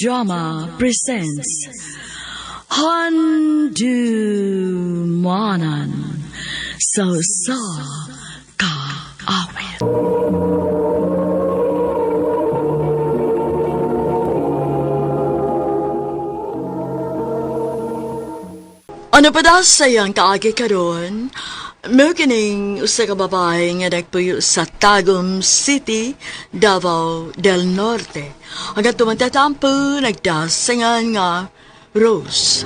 Drama presents Handumanan So Ka Awit. Ano pa daw sayang kaagi karon? May kining usa ka babae nga nagpuyo sa Tagum City, Davao del Norte. Hanggang tumantatampo, nagdasingan nga Rose.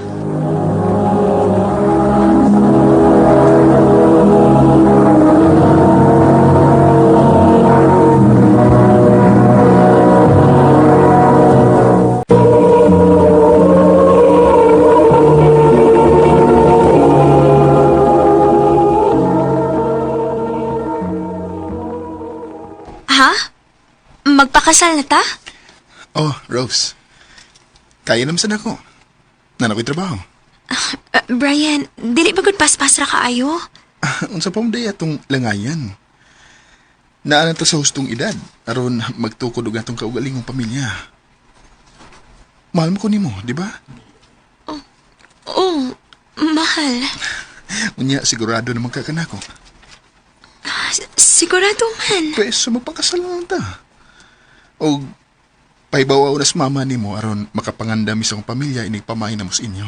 Ha? Magpakasal na ta? Oh, Rose. Kaya naman sana ako. Nanakoy trabaho. Brian, dili ba gud paspas ra kaayo? Unsa pa mo day atong langayan? Naanan to sa hustong edad. Aron magtukod og atong kaugalingong pamilya. Mahal mo ko nimo, di ba? Oh, mahal. Unya, sigurado naman ka kanako. Sigurado man. Pwes, magpakasal na lang ta. O, pahibawaw na sa mama nimo aron makapangandam isang pamilya inig pamahin na mo sa inyo.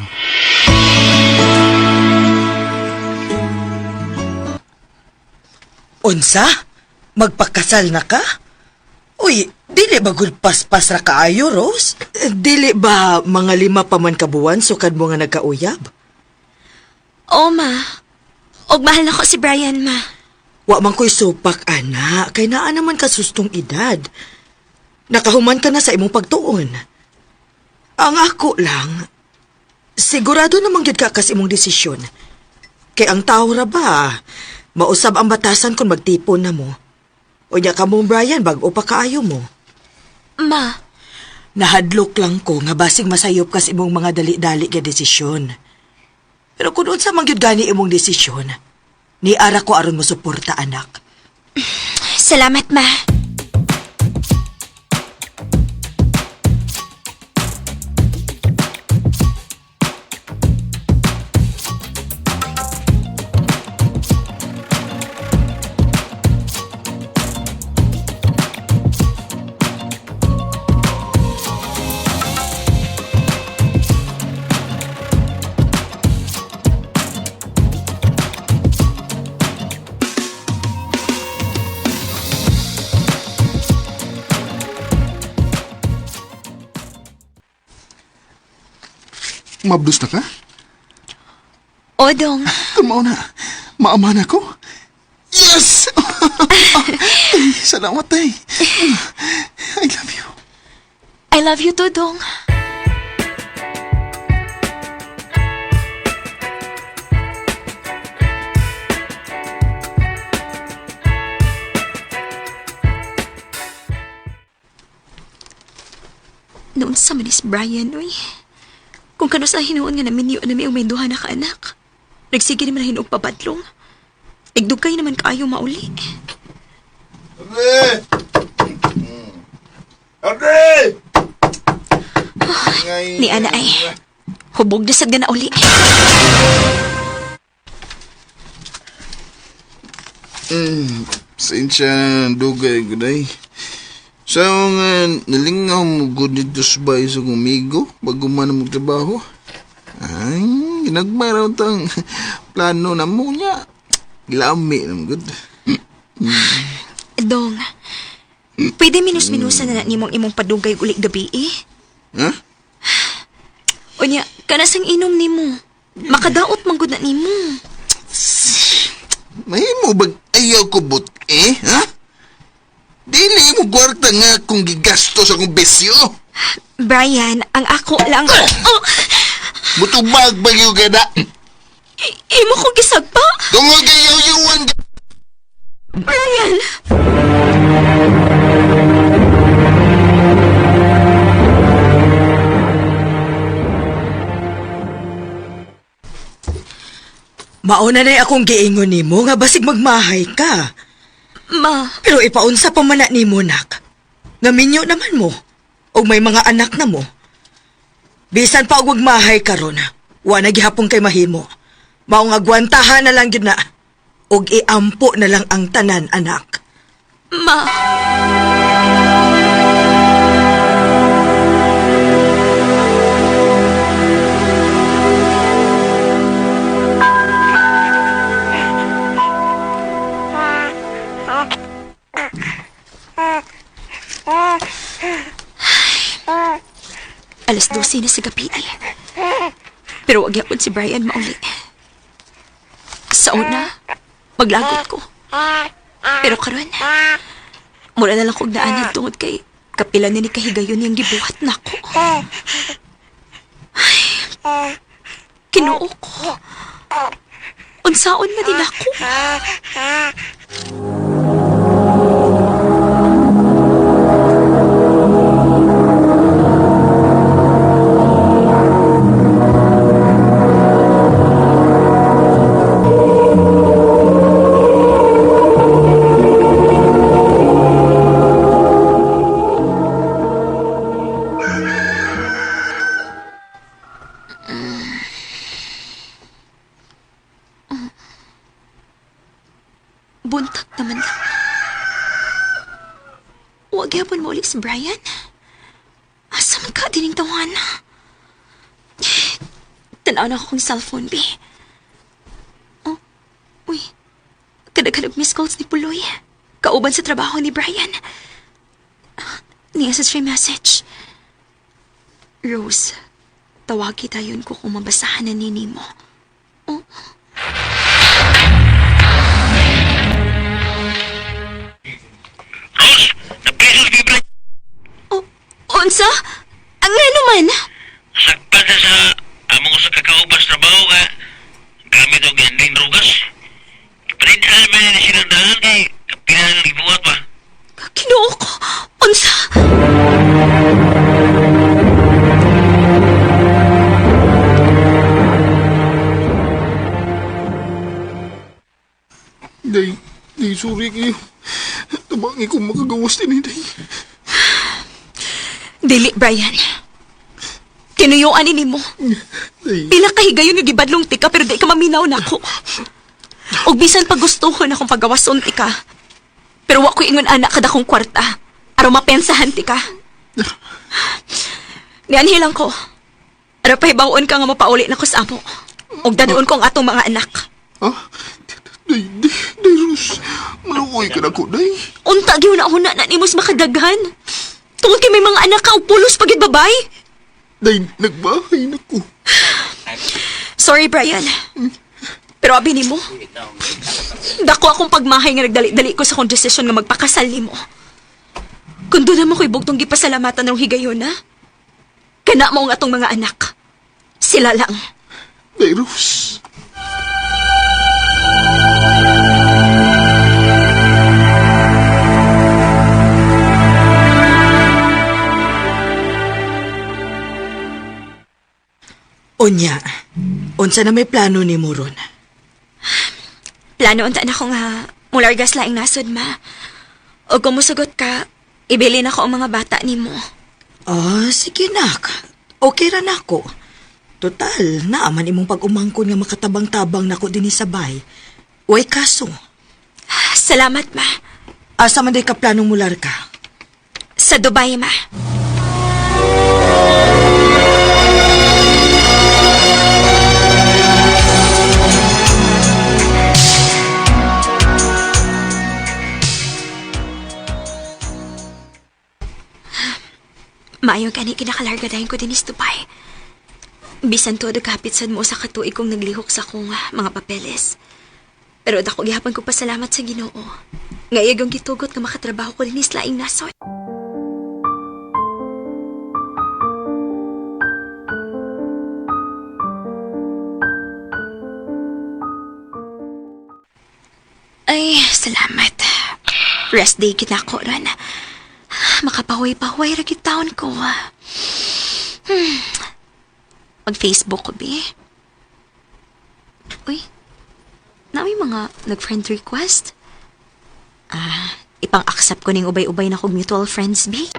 Unsa? Magpakasal na ka? Uy, dili ba gud paspas ra kaayo, Rose? Dili ba mga 5 pa man kabuwan sukad mo nga nagkauyab? Oo, ma. Og mahal na ko si Brian, ma. Wa man ko'y supak, ana. Kay naa naman ka sustong edad. Nakahuman ka na sa imong pagtuon. Ang ako lang, sigurado namang gid ka kas imong desisyon. Kay ang tao ra ba, mausab ang batasan kung magtipon na mo. Unya ka mo, Brian, bag-o pa kaayo mo. Ma, Nahadlok lang ko nga basig masayop kas imong mga dali-dali nga desisyon. Pero kung unsa man gyud gani imong desisyon, ni ara ko aron mo suporta, anak. salamat, ma. Mabdus na ka? Odong, Kamao na. Maaman ako. Yes! Ay, salamat, tay. I love you. I love you too, Dong. Noon sa manis Brian, uy. Kung kano sa hinuon nga namin yun na may may duha na ka-anak. Nagsige naman na hinuog papadlong. Igdugkay naman kaayo mauli. Andre! Andre! Ni ana ay, hubog na sad nga na uli. Sensya na dugay, guday. Sa nga nalingaw mo good dito sa bahay sa kumigo bago man mo trabaho. Ay, ginagmaraw tang plano na mo niya. Gilami naman good. Dong, pwede minus-minusan na nimong imong padugay ulit gabi eh. Ha? Unya, kanasang inom nimo. Makadaot manggod na nimo. May mo bag ayaw ko but ha? Dili mo gwarta nga kung gigasto sa kong besyo. Brian, ang ako lang... Oh, Mutubag ba yung gada? imo ko gisagpa? Tungol kayo yuwan. Brian! Mauna na akong giingon nimo nga basig magmahay ka. Ma, Pero ipaunsa pa man na nimo, nak. Nga minyo naman mo. O may mga anak na mo. Bisan pa og mahay karon, wa na gihapon kay mahimo. Mao nga gwantahan na lang gyud na. Og iampo na lang ang tanan, anak. Ma, alas 12 na sa gabi. Pero wag yapon si Brian mauli. Sa una, maglagot ko. Pero karon, mula na lang kong naanad tungod kay kapilan ni kahigayon yung gibuhat na ko. Ay, kinuo ko. Unsaon na din ako. Buntag naman lang. Huwag yapon mo ulit si Brian. Asa man ka dining tawan? Tanaw na akong cellphone, B. Oh, uy. Kada-kada miss calls ni Puloy. Kauban sa trabaho ni Brian. Niya siya message. Rose, tawagi tayon ko kung mabasahan na nini mo. Oh. Rose, napresos kay Brian. Oh, unsa? Ang nga naman? Sakpan na sa among sa kakaubas trabaho ka. Gamit o ganding drugas. Palintaan man na sinundahan kay kapilan ng ibuhat pa. Kinuo ko. Unsa? Day, sorry kayo. Tabangi ko makagawas din, day. Dili, Brian. Tinuyuan ini mo. Day, Pila kahigayon yung gibadlong tika pero di ka maminaw na ako. Og bisan pag gustuhon akong pagawason tika. Pero wa ko ingon anak kada kong kwarta. Araw mapensahan tika. Nianhilang ko. Araw pahibawon ka nga mapauli na ko sa amo. Og dadoon ko ang atong mga anak. ha? Day, Rose. Maluoy ka na ko, day. Unta gyud na una na nimos makadaghan. Tungod kay may mga anak ka og pulos pagid babay. Day, nagbahay na ko. Sorry, Brian. Pero abi nimo. Dako akong pagmahay nga nagdali-dali ko sa kong desisyon nga magpakasal nimo. Kung doon naman ko'y bugtong gipasalamatan ng higayon, na? Kana mo ang atong mga anak. Sila lang. Day, Rose. Unya, unsa na may plano ni mo ron? Plano unta na ko nga mulargas laing nasod, ma. O kung musugot ka, ibili na ko ang mga bata nimo. Sige nak. Okay ra nako. Total, naaman imong pag-umangkon nga makatabang-tabang nako dinhi sa bay. Way kaso. Salamat, ma. Asa man day ka planong mular ka? Sa Dubai, ma. Maayo gani kinakalarga dahin ko din is Dubai. Bisan to kapit sad mo sa katuig kong naglihok sa akong mga papeles. Pero dako gihapon ko pasalamat sa Ginoo. Nga iyagong gitugot nga makatrabaho ko din is laing nasod. Ay, salamat. Rest day kita ko ron. Makapahuay-pahuay ra gid taon ko. Mag-Facebook ko, be. Uy, na may mga nag-friend request? Ipang-accept ko ning ubay-ubay na kong mutual friends, be.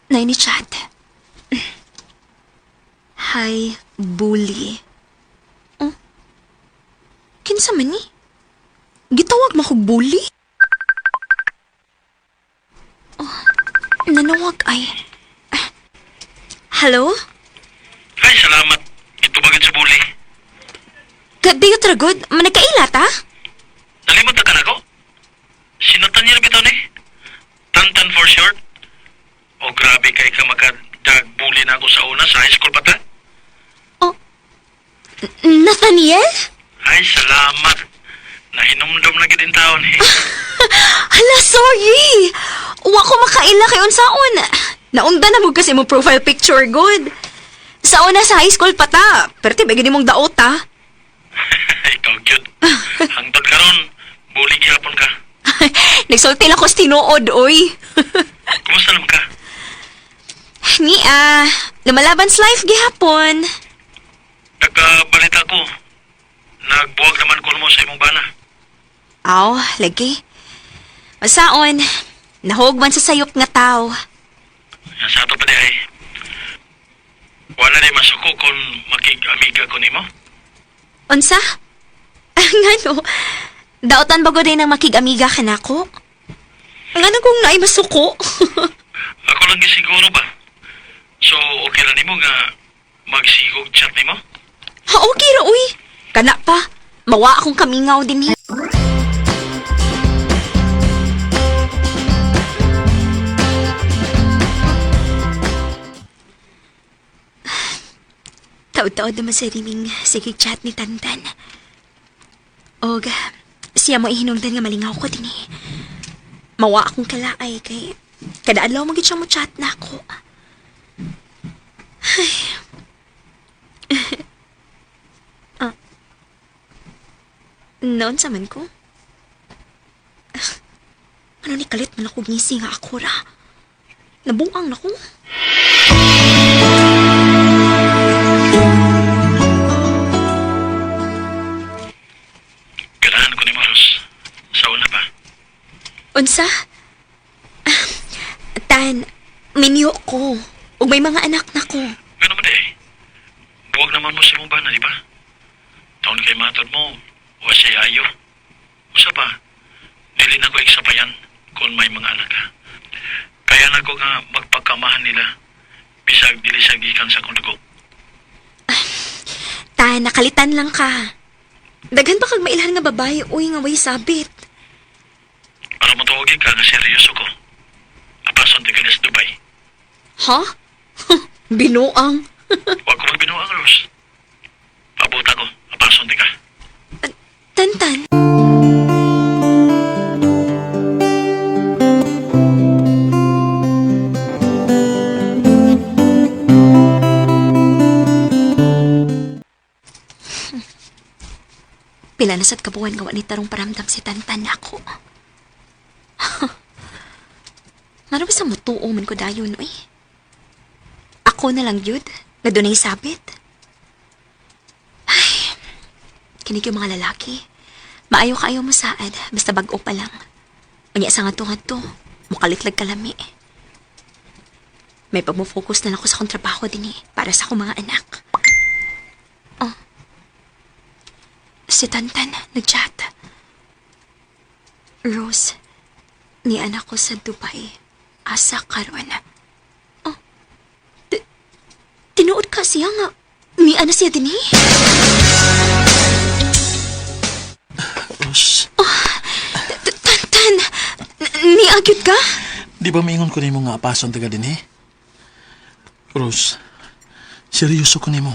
Nay ni chat. Hi, bully. Oh. Kinsa man ni? Gitawag mo kog bully? Oh, nanawag ay. Hello? Ay, salamat. Ito bagay sa buli. Gadi yung tragod, managkailat ha? Nalimot na ka na ko? Sinatan niya na bitaw ni? Tantan for short? O grabe kay ka makadag-bully na ako sa una sa high school pa ta? Nathaniel? Ay, salamat. Nahinumdum na gidin taon eh. Hala, sorry! Wa ko makaila kay unsaon. Naungdan na mo kasi mo profile picture, good. Sa una sa high school pa ta, pero tiba gini mong daot ha? Ikaw, cute. Hangtod ka ron. Bully gihapon ka. Nagsulti lang ko sa tinuod, oy. Kumusta naman ka? Lumalaban sa life gihapon. Nagkabalita ko. Nagbuwag naman ko mo sa imong bana. Aw, lagi. Masaon, nahugman sa sayop nga tao. Yan sa ato pa di ay. Wala na masuko kung makig-amiga ko nimo. Unsa? Ngano? Daotan bago din ang makig-amiga ka na ko? Ngano kung naay masuko? Ako lang gisiguro ba? So, okay lang nimo nga magsigog chat nimo? Ha, okay ra, uy. Kana pa, mawa akong kamingaw din. Taod-taod naman sa riming sige chat ni Tantan. Og, siya mo ihinungdan nga malingaw ko din eh. Mawa akong kalaay kay kada adlaw magit siya mo chat na ako. Ay. Noon sa man ko? Ano ni kalit man ako ngisi nga ako ra? Nabuang na ko. Ganahan ko ni Moros. Sa una pa. Unsa? Tan, minyo ko. Ug may mga anak na ko. Pero naman eh. Buwag naman mo sa imong bana, di ba? Taon kay matod mo, wa siya ayo. Usa pa, dili na ko iksapayan kung may mga anak ka. Kaya na ko nga magpagkamahan nila, bisag dili sa gikan sa kong dugo. Tan, nakalitan lang ka. Daghan pa kag mailhan nga babae, uy nga way sabit. Para mo tuwagin ka nga seryoso ko. Apason di ka na sa Dubai. Ha? Binuang. Huwag ko magbinuang, Rose. Pabuta ko, apason di ka. Tantan. Pila na sad kabuhan nga wa ni tarong paramdam si Tantan ako. Ngano ba sa mutuo man ko dayon, uy? Ako na lang yun, nga dunay sabit. Ay, kinig yung mga lalaki. Maayo kaayo mo saad, basta bag-o pa lang. Anya sa nga to, mukalitlag kalami. May pagmo-focus na lang ako sa kong trabaho din para sa akong mga anak. Oh. Si Tantan, nag-chat. Rose, ni anak ko sa Dubai. Asa karon. Oh. Tinuod ka siya nga. Ni ana siya din Rose, Tantan, ni agyud ka? di ba maingon ko nimo nga apason taga din Rose, seryoso ko nimo.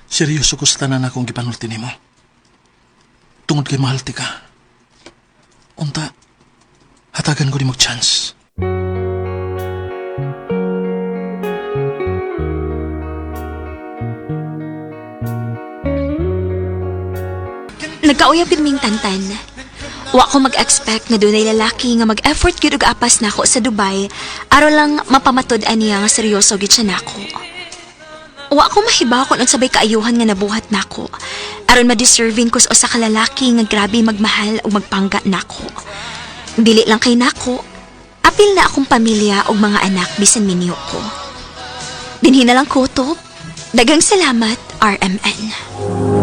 Seryoso ko sa tanan akong gipanulti nimo. Tungod kay mahal ti ka. Unta, hatagan ko nimo chance. Nagkauyab yun ming Tantan. Wa ko mag-expect nga dunay lalaki nga mag-effort gyud og apas nako sa Dubai aron lang mapamatud-an niya nga seryoso gyud siya nako. Wa ko mahibaw kung unsabay kaayuhan nga nabuhat nako aron ma-deserving ko sa usa ka lalaki nga grabe magmahal ug magpangga nako. Dili lang kay nako, apil na akong pamilya o mga anak bisan minyo ko. Dinhi na lang ko, Top. Dagang salamat, RMN.